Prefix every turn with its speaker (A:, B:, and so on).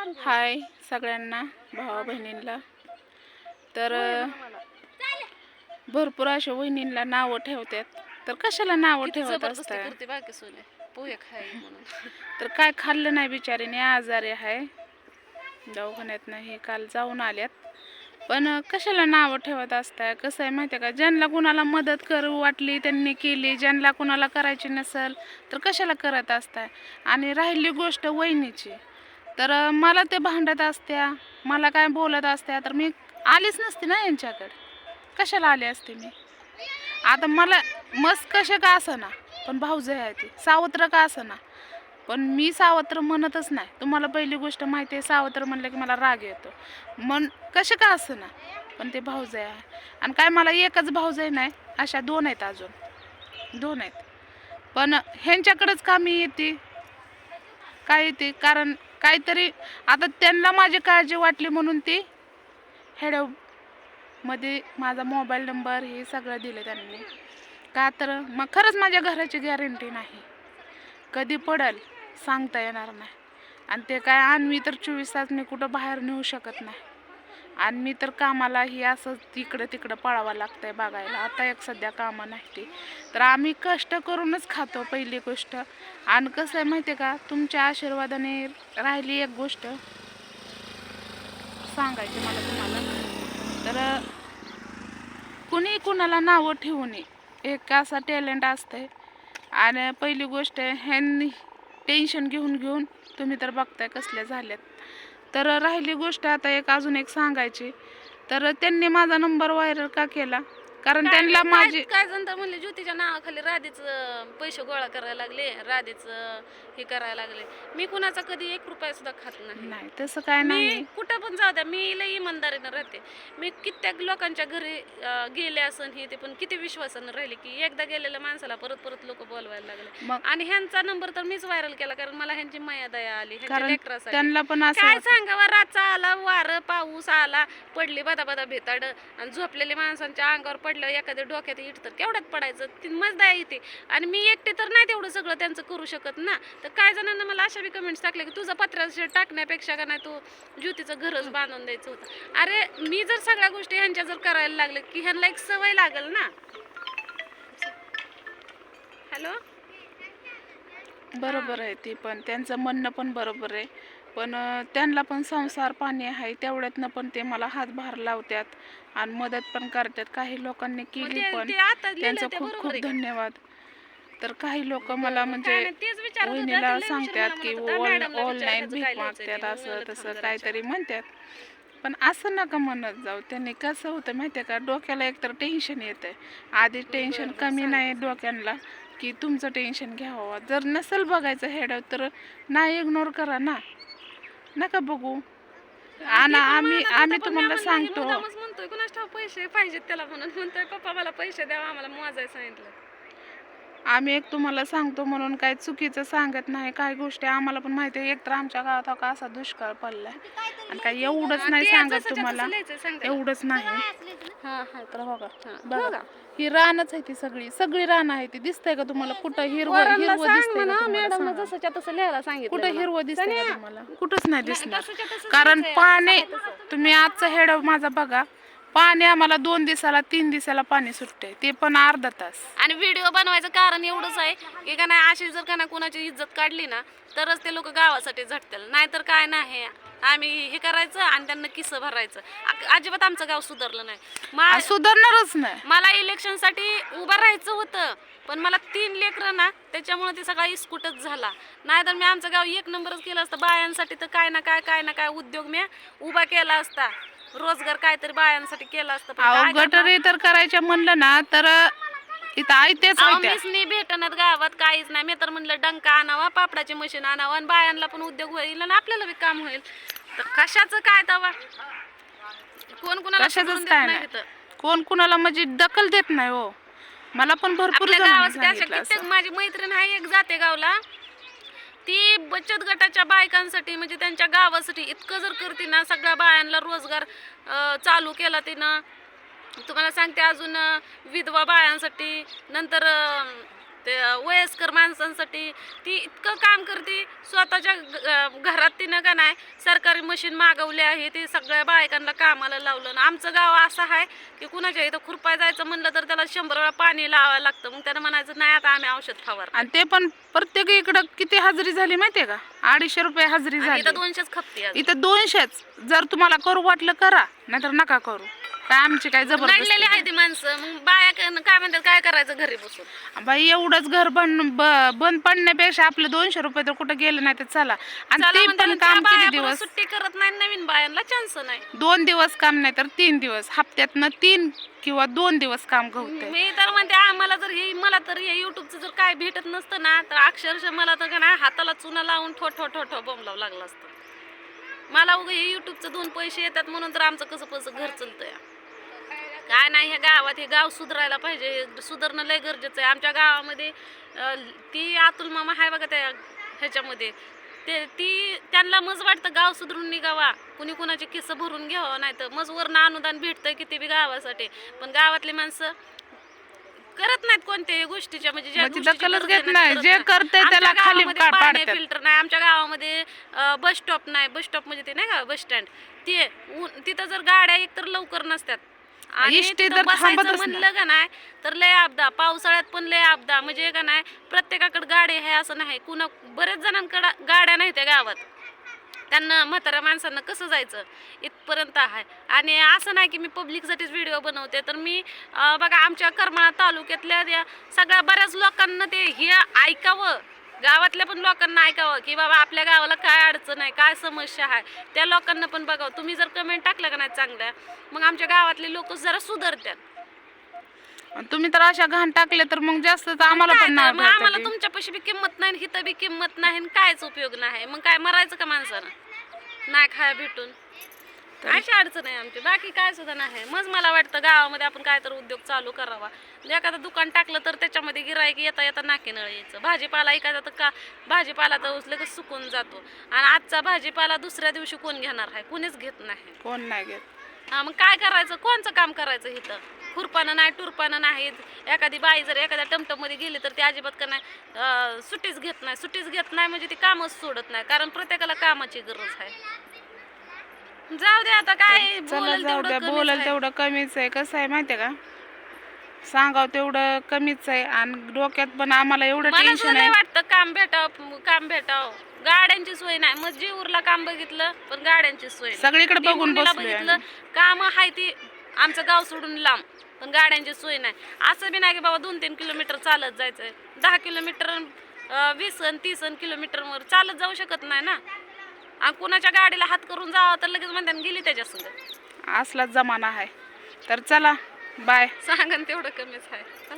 A: हाय सगळ्यांना, भावा बहिणींना. तर भरपूर अशा वहिनींना नावं ठेवतात. तर कशाला नावं ठेवत असतात?
B: पोहे खाय म्हणून.
A: तर काय खाल्लं नाही बिचारीने, आजारी आहे, दवाखान्यात नाही काल जाऊन आल्यात. पण कशाला नावं ठेवत असताय? कसं आहे माहिती आहे का, ज्यांना कुणाला मदत करू वाटली त्यांनी केली, ज्यांना कुणाला करायची नसेल तर कशाला करत असताय. आणि राहिली गोष्ट वहिनीची, तर मला ते भांडत असत्या, मला काय बोलत असत्या, तर मी आलीच नसते ना यांच्याकडे. कशाला आले असते मी? आता मला मस्त कशा का असना, पण भाऊजय आहे ती, सावत्र का असना, पण मी सावत्र म्हणतच नाही. तुम्हाला पहिली गोष्ट माहिती आहे, सावत्र म्हणलं की मला राग येतो, मन कशा का असना, पण ते भाऊजय आहे. आणि काय मला एकच भाऊजय नाही, अशा दोन आहेत, अजून दोन आहेत. पण ह्यांच्याकडेच का मी येते, काय येते, कारण काहीतरी आता त्यांना माझी काळजी वाटली म्हणून ती हेडव मध्ये माझा मोबाईल नंबर हे सगळं दिलं त्यांनी. का तर मग खरंच माझ्या घराची गॅरंटी नाही, कधी पडेल सांगता येणार नाही. आणि ते काय, आणि मी तर 24 तास मी कुठं बाहेर नेऊ शकत नाही. आणि मी तर कामाला ही असं तिकडं तिकडं पळावं लागतंय बघायला. आता एक सध्या कामं नाही ती, तर आम्ही कष्ट करूनच खातो पहिली गोष्ट. आणि कसं आहे माहिती आहे का, तुमच्या आशीर्वादाने राहिली एक गोष्ट सांगायची मला तुम्हाला. तर कुणी कुणाला नावं ठेवू नये, एक असा टॅलेंट असतंय. आणि पहिली गोष्ट ह्यांनी टेन्शन घेऊन घेऊन तुम्ही तर बघताय कसल्या झाल्यात. तर राहिली गोष्ट आता एक अजून एक सांगायची, तर त्यांनी माझा नंबर व्हायरल का केला, कारण त्यांना माझी
B: काय जण तर म्हणले ज्योतीच्या नावाखाली राधेचं पैसे गोळा करायला लागले, राधेचं हे करायला लागले. मी कुणाचा कधी 1 रुपया सुद्धा खात नाही.
A: नाही तसं काय नाही.
B: मी कुठं पण जाऊ द्या, मी लई इमानदारीनं राहते. मी कित्येक लोकांच्या घरी गेले असन हे ते, पण किती विश्वासानं राहिले की एकदा गेलेल्या माणसाला परत परत लोक बोलवायला लागले.
A: मग
B: आणि ह्यांचा नंबर तर मीच व्हायरल केला, कारण मला ह्यांची माया दया आली.
A: कारण त्यांना पण असं
B: काय सांगावं, रातचा आला, वारं पाऊस आला, पडली बदा बदा भेताड, आणि झोपलेल्या माणसांच्या अंगावर पडलं एखाद्या डोक्यात इट तर केवढ्यात पडायचं, ती मजदा येते. आणि मी एकटी तर नाही तेवढं सगळं त्यांचं करू शकत ना. तर काय जणांना मला अशा बी कमेंट्स टाकले की तुझं पत्र्याचं टाकण्यापेक्षा का नाही तू ज्योतीचं घरच बांधून द्यायचं होतं. अरे मी जर सगळ्या गोष्टी ह्यांच्या जर करायला लागले की ह्यांना एक सवय लागल ना. हॅलो,
A: बरोबर आहे ती, पण त्यांचं म्हणणं पण बरोबर आहे. पण त्यांना पण संसार पाणी आहे, तेवढ्यातनं पण ते मला हातभार लावतात आणि मदत पण करतात. काही लोकांनी केली पण त्यांचं खूप खूप धन्यवाद. तर काही लोक मला म्हणजे वहिनीला सांगतात की ऑनलाईन भीक मागतात, असं तसं काहीतरी म्हणतात. पण असं नका म्हणत जाऊ. त्यांनी कसं होतं माहिती आहे का, डोक्याला एकतर टेन्शन येतं, आधी टेन्शन कमी नाही डोक्याला की तुमचं टेन्शन घ्यावं. जर नसेल बघायचं हेड तर नाही, इग्नोर करा ना, नका बघू. आणि आम्ही तुम्हाला सांगतो,
B: म्हणतोय कुणाच ठाव पैसे पाहिजेत त्याला, म्हणून म्हणतोय पप्पा मला पैसे द्यावा, आम्हाला मोजायला सांगितलं.
A: आम्ही एक तुम्हाला सांगतो म्हणून काय चुकीचं सांगत नाही. काही गोष्टी आम्हाला पण माहिती आहे. एक तर आमच्या गावात हा का असा दुष्काळ पडलाय, आणि काय एवढंच नाही सांगत तुम्हाला, एवढंच नाही. तर बघा ही रानच आहे, ती सगळी सगळी रान आहे. ती दिसतंय का तुम्हाला? कुठं हिरवं हिरवं दिसतंय का तुम्हाला? कुठं हिरवं दिसतंय का तुम्हाला? कुठंच नाही दिसणार. कारण पाणी, तुम्ही आजचं हेड माझा बघा, पाणी आम्हाला 2 दिवसाला 3 दिवसाला पाणी सुटते, ते पण अर्धा तास.
B: आणि व्हिडिओ बनवायचं कारण एवढंच आहे की का नाही, अशी जर का ना कोणाची इज्जत काढली ना तरच ते लोक गावासाठी झटतील, नाहीतर काय नाही. आम्ही हे करायचं आणि त्यांना किस्स भरायचं. अजिबात आमचं गाव सुधारलं नाही,
A: सुधारणारच नाही.
B: मला इलेक्शनसाठी उभं राहायचं होतं, पण मला 3 लेकरं ना, त्याच्यामुळे ते सगळा इस्कुटच झाला. नाहीतर मी आमचं गाव 1 नंबरच केलं असतं. बायांसाठी तर काय ना काय उद्योग मी उभा केला असता, रोजगार काहीतरी बायांसाठी केला असतं.
A: गटरी तर करायच्या म्हणलं ना तर इथं
B: मीच नाही भेटणार गावात, काहीच नाही. मी तर म्हणलं डंका आणावा, पापडाची मशीन आणावा, आणि बायांना पण उद्योग होईल आणि आपल्याला बी काम होईल. तर कशाचं काय तवा, कोण कुणाला
A: कशाचंच काय नाही, कोण कुणाला म्हणजे दखल देत नाही. हो, मला पण भरपूर
B: कित्येक माझी मैत्रीण आहे एक जाते गावला, ती बचत गटाच्या बायकांसाठी म्हणजे त्यांच्या गावासाठी इतकं जर करते ना, सगळ्या बायांना रोजगार चालू केला तिनं. तुम्हाला सांगते, अजून विधवा बायांसाठी, नंतर ते वयस्कर माणसांसाठी ती इतकं काम करते. स्वतःच्या घरात तिनं का नाही सरकारी मशीन मागवले आहे, ते सगळ्या बायकांना कामाला लावलं. आणि आमचं गाव असं आहे की कुणाच्या इथं खुरपाय जायचं म्हणलं तर त्याला 100 वेळा पाणी लावावं लागतं. मग त्यानं म्हणायचं नाही आता आम्ही औषध फवार.
A: आणि ते पण प्रत्येक इकडं किती हजेरी झाली माहितीये का? 250 रुपये हजेरी झाली.
B: इथं 200च खपते अजून.
A: इथं 200च. जर तुम्हाला करू वाटलं करा, नाहीतर नका करू. काय आमची काय जबरदस्ती
B: नडलेली आहे ती माणसं. मग बाया काय म्हणतात, काय करायचं घरी बसून.
A: नाही. बाई एवढंच घर बंद पडण्यापेक्षा आपले 200 रुपये तर कुठं गेले नाही तर चला. आणि
B: चला
A: ते
B: म्हणतात,
A: पण
B: त्या
A: काम
B: बाया
A: किती
B: परत
A: दिवस?
B: सुट्टी करत नाही, नवीन बायांना चान्स नाही.
A: 2 दिवस काम नाही तर 3 दिवस, हप्त्यातनं 3 किंवा 2 दिवस काम घडतंय.
B: मी तर म्हणते आम्हाला जर मला तर हे युट्यूबचं जर काय भेटत नसतं ना, तर अक्षरशः मला तर का नाही हाताला चुना लावून ठो बोंबलावं लागलं असतं. मला उगा हे युट्यूबचं 2 पैसे येतात म्हणून तर आमचं कसं घर चालतंय. काय नाही, ह्या गावात हे गाव सुधारायला पाहिजे. सुधारणं लय गरजेचं आहे. आमच्या गावामध्ये ती अतुल मामा आहे बघा, त्या ह्याच्यामध्ये त्यांना मज वाटतं गाव सुधरून निघावा, कुणी कुणाचे किस्से भरून घ्यावं, नाही तर मज वरनं अनुदान भेटतंय किती बी गावासाठी. पण गावातली माणसं करत नाहीत कोणत्याही गोष्टीच्या, म्हणजे ज्या गोष्टीची
A: दखलच
B: गरज
A: घेत
B: आहे ना,
A: नाही.
B: करत
A: जे
B: नाही.
A: करतंय
B: आमच्या
A: त्याला खाली
B: गावामध्ये पाणी
A: पाडतात.
B: फिल्टर नाही. आमच्या गावामध्ये बस स्टॉप नाही. बस स्टॉप म्हणजे ते नाही का बस स्टँड, तिथं जर गाड्या एकतर लवकर नसतात आणि
A: इष्टी
B: तिथं
A: तर
B: बसायचं
A: थांबतच
B: म्हणलं का नाही तर लय आपदा. पावसाळ्यात पण लय आपदा. म्हणजे का नाही प्रत्येकाकडे गाडी आहे असं नाही. बरेच जणांकडे गाड्या नाही त्या गावात. त्यांना म्हाताऱ्या माणसांना कसं जायचं इथपर्यंत आहे. आणि असं नाही की मी पब्लिकसाठीच व्हिडिओ बनवते. तर मी बघा आमच्या करमाळा तालुक्यातल्या या सगळ्या बऱ्याच लोकांना ते हे ऐकावं, गावातल्या पण लोकांना ऐकावं की बाबा आपल्या गावाला काय अडचण आहे, काय समस्या आहे, त्या लोकांना पण बघावं. तुम्ही जर कमेंट टाकल्या का नाही चांगल्या, मग आमच्या गावातले लोक जरा सुधारतात.
A: तुम्ही तर अशा घाण टाकले तर मग जास्त तर आम्हाला
B: काय
A: पण
B: तर,
A: नाव
B: मग आम्हाला
A: ठेवतात.
B: तुमच्यापाशी बी किंमत नाही, हिथं बी किंमत नाही, आणि कायच उपयोग नाही. मग काय मरायचं का माणसानं नाही खाया भेटून? अशी अडचण आहे आमची, बाकी काय सुद्धा नाही. मग मला वाटतं गावामध्ये आपण काय तर उद्योग चालू करावा. एखादं दुकान टाकलं तर त्याच्यामध्ये गिराईक येता येता नाकीनळ यायचं. भाजीपाला एखादा तर का भाजीपाला तर लगेच सुकून जातो. आणि आजचा भाजीपाला दुसऱ्या दिवशी कोण घेणार आहे? कोणीच घेत नाही.
A: कोण नाही घेत.
B: हा, मग काय करायचं? कोणचं काम करायचं इथं? खुरपानं नाही, टुरपानं नाही. एखादी बाई जर एखाद्या टमटममध्ये गेली तर ती अजिबात का नाही सुट्टीच घेत नाही. सुट्टीच घेत नाही म्हणजे ती कामच सोडत नाही, कारण प्रत्येकाला कामाची गरज आहे. जाऊ दे आता, काय
A: चला
B: बोलल
A: जाऊ द्या,
B: तेवढं
A: बोलाल
B: कमीच आहे.
A: तेवढं कमीच आहे. कसं आहे माहितीये का, सांगाव तेवढं कमीच आहे. आणि डोक्यात पण आम्हाला एवढं
B: मला
A: टेन्शन
B: सुद्धा
A: आहे.
B: लय वाटतं काम भेटाव. गाड्यांची सोय नाही. मग जीवरला काम बघितलं पण गाड्यांची सोय नाही.
A: सगळीकडे बघून
B: डिंगोणीला
A: बसलोय
B: बघितलं, काम आहे ती आमचं गाव सोडून लांब, पण गाड्यांची सोय नाही. असं बी नाही की बाबा 2-3 किलोमीटर चालत जायचंय. 10 किलोमीटर 20 आणि 30 किलोमीटरवर चालत जाऊ शकत नाही ना. आणि कुणाच्या गाडीला हात करून जावं तर लगेच म्हणतात गेली त्याच्या संग.
A: असलाच जमाना आहे. तर चला बाय.
B: सांगन तेवढं कमीच आहे.